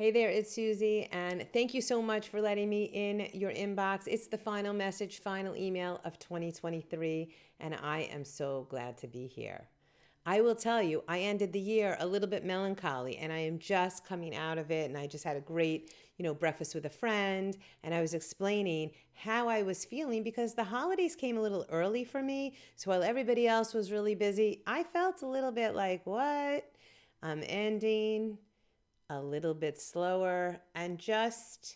Hey there, it's Susie, and thank you so much for letting me in your inbox. It's the final message, final email of 2023, and I am so glad to be here. I will tell you, I ended the year a little bit melancholy, and I am just coming out of it. And I just had a great, breakfast with a friend, and I was explaining how I was feeling because the holidays came a little early for me. So while everybody else was really busy, I felt a little bit like, what? I'm ending a little bit slower and just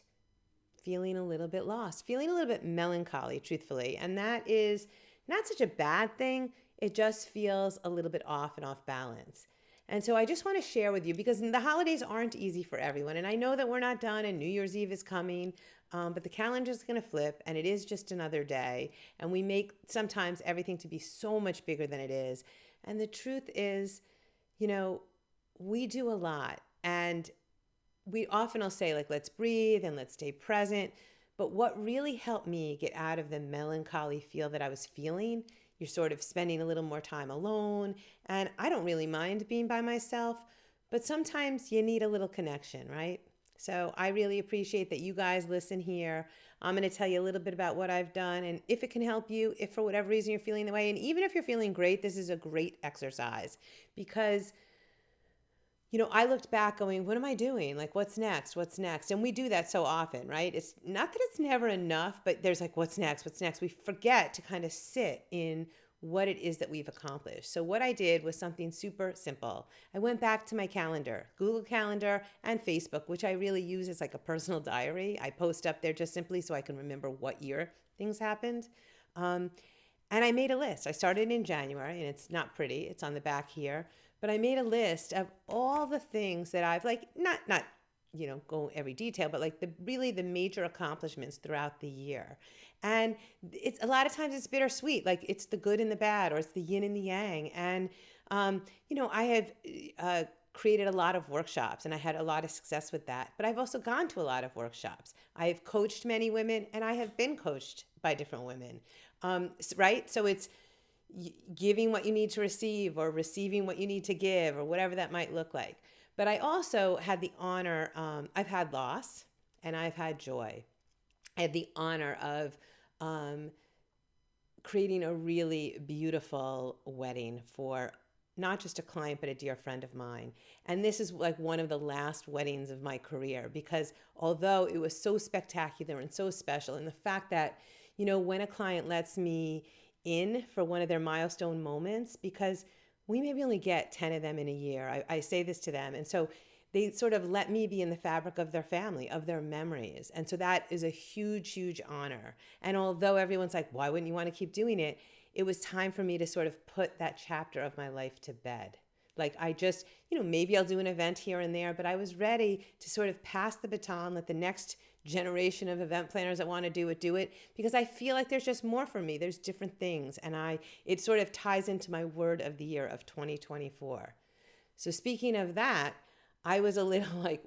feeling a little bit lost, feeling a little bit melancholy, truthfully. And that is not such a bad thing. It just feels a little bit off and off balance. And so I just want to share with you because the holidays aren't easy for everyone. And I know that we're not done and New Year's Eve is coming, but the calendar is going to flip and it is just another day. And we make sometimes everything to be so much bigger than it is. And the truth is, we do a lot. And we often will say, like, let's breathe and let's stay present. But what really helped me get out of the melancholy feel that I was feeling, you're sort of spending a little more time alone. And I don't really mind being by myself, but sometimes you need a little connection, right? So I really appreciate that you guys listen here. I'm going to tell you a little bit about what I've done. And if it can help you, if for whatever reason you're feeling the way, and even if you're feeling great, this is a great exercise because I looked back going, what am I doing? Like, what's next? What's next? And we do that so often, right? It's not that it's never enough, but there's like, what's next? What's next? We forget to kind of sit in what it is that we've accomplished. So what I did was something super simple. I went back to my calendar, Google Calendar and Facebook, which I really use as like a personal diary. I post up there just simply so I can remember what year things happened. And I made a list. I started in January, and it's not pretty. It's on the back here. But I made a list of all the things that I've not go every detail, but like the major accomplishments throughout the year. And it's a lot of times it's bittersweet. Like it's the good and the bad, or it's the yin and the yang. And I have created a lot of workshops, and I had a lot of success with that. But I've also gone to a lot of workshops. I have coached many women, and I have been coached by different women. Right? So it's giving what you need to receive or receiving what you need to give or whatever that might look like. But I also had the honor, I've had loss and I've had joy. I had the honor of creating a really beautiful wedding for not just a client, but a dear friend of mine. And this is like one of the last weddings of my career because although it was so spectacular and so special, and the fact that, when a client lets me in for one of their milestone moments, because we maybe only get 10 of them in a year. I say this to them. And so they sort of let me be in the fabric of their family, of their memories. And so that is a huge, huge honor. And although everyone's like, why wouldn't you want to keep doing it? It was time for me to sort of put that chapter of my life to bed. Like I just, maybe I'll do an event here and there, but I was ready to sort of pass the baton, let the next generation of event planners that want to do it, because I feel like there's just more for me. There's different things. And it sort of ties into my word of the year of 2024. So speaking of that, I was a little like,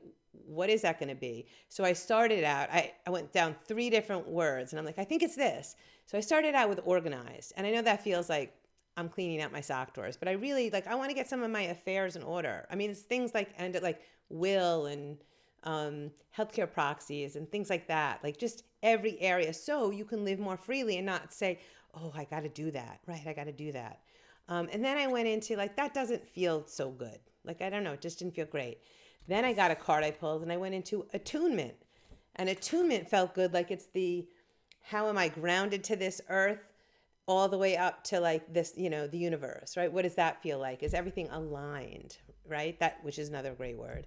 what is that going to be? So I started out, I went down 3 different words and I'm like, I think it's this. So I started out with organized. And I know that feels like I'm cleaning out my sock drawers, but I really I want to get some of my affairs in order. I mean, it's things like will and healthcare proxies and things like that, like just every area. So you can live more freely and not say, oh, I got to do that. Right. I got to do that. And then I went into that doesn't feel so good. I don't know. It just didn't feel great. Then I got a card I pulled and I went into attunement, and attunement felt good. Like it's how am I grounded to this earth all the way up to this, the universe, right? What does that feel like? Is everything aligned, right? Which is another great word.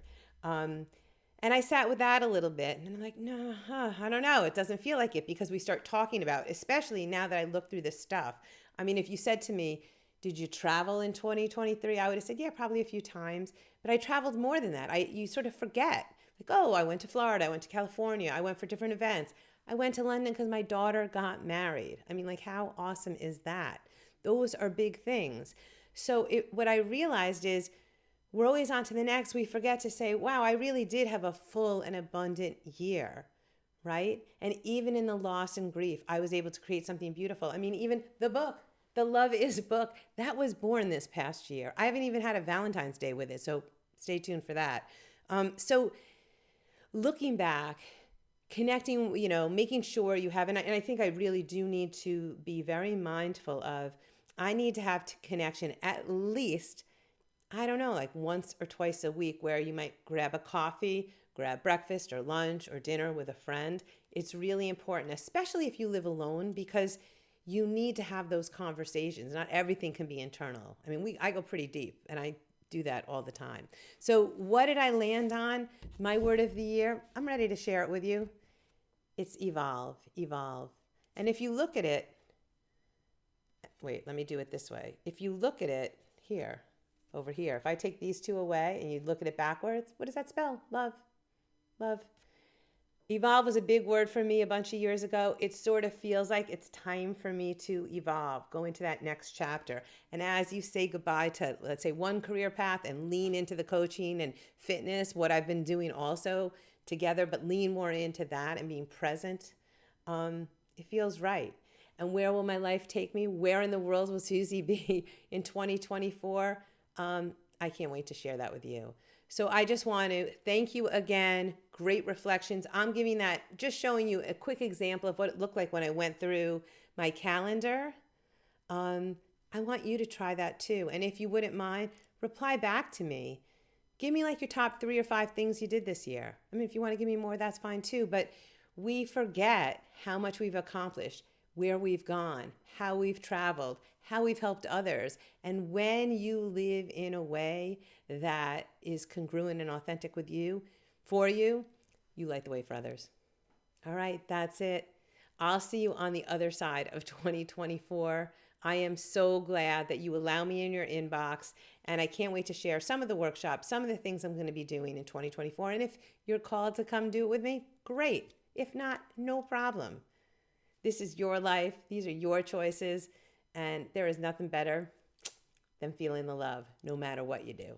And I sat with that a little bit and I'm like, no, I don't know. It doesn't feel like it because we start talking about, especially now that I look through this stuff. I mean, if you said to me, did you travel in 2023? I would have said, yeah, probably a few times, but I traveled more than that. You sort of forget I went to Florida. I went to California. I went for different events. I went to London because my daughter got married. I mean, how awesome is that? Those are big things. So what I realized is we're always on to the next. We forget to say, wow, I really did have a full and abundant year, right? And even in the loss and grief, I was able to create something beautiful. I mean, even the book, the Love Is book, that was born this past year. I haven't even had a Valentine's Day with it, so stay tuned for that. So looking back, connecting, making sure you have, and I think I really do need to be very mindful of, I need to have connection at least, I don't know, like once or twice a week, where you might grab a coffee, grab breakfast or lunch or dinner with a friend. It's really important, especially if you live alone, because you need to have those conversations. Not everything can be internal. I mean, I go pretty deep, and I do that all the time. So what did I land on? My word of the year, I'm ready to share it with you. It's evolve, evolve. And if you look at it, wait, let me do it this way. If you look at it here, over here, if I take these two away and you look at it backwards, what does that spell? Love, love. Evolve was a big word for me a bunch of years ago. It sort of feels like it's time for me to evolve, go into that next chapter. And as you say goodbye to, let's say, one career path and lean into the coaching and fitness, what I've been doing also together, but lean more into that and being present, it feels right. And where will my life take me? Where in the world will Susie be in 2024? I can't wait to share that with you. So I just want to thank you again. Great reflections. I'm giving that, just showing you a quick example of what it looked like when I went through my calendar. I want you to try that too. And if you wouldn't mind, reply back to me. Give me like your top 3 or 5 things you did this year. I mean, if you want to give me more, that's fine too. But we forget how much we've accomplished, where we've gone, how we've traveled, how we've helped others. And when you live in a way that is congruent and authentic with you, for you, you light the way for others. All right, that's it. I'll see you on the other side of 2024. I am so glad that you allow me in your inbox, and I can't wait to share some of the workshops, some of the things I'm going to be doing in 2024. And if you're called to come do it with me, great. If not, no problem. This is your life. These are your choices. And there is nothing better than feeling the love, no matter what you do.